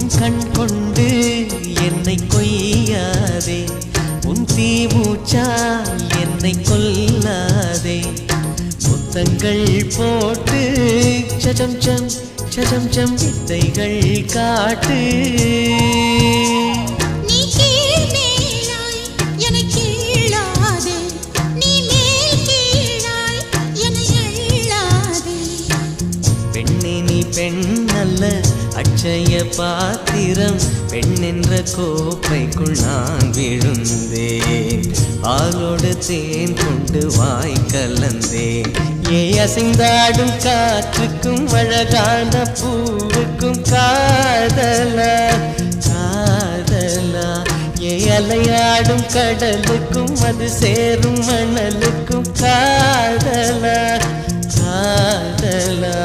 உன் கண் கொண்டு என்னை கொய்யாதே, உன் தீமூச்சால் என்னை கொல்லாதே. முத்தங்கள் போட்டு சஜம் சம் சஜம் சம் வித்தைகள் காட்டு. பெண்ணல்ல அட்சய பாத்திரம், பெண் என்ற கோப்பைக்குள் நான் விழுந்தேன். பாலோடு தேன் கொண்டு வாய் கலந்தேன். அசைந்தாடும் காற்றுக்கும் அழகான பூவுக்கும் காதலா காதலா. அலையாடும் கடலுக்கும் அது சேரும் மணலுக்கும் காதலா காதலா.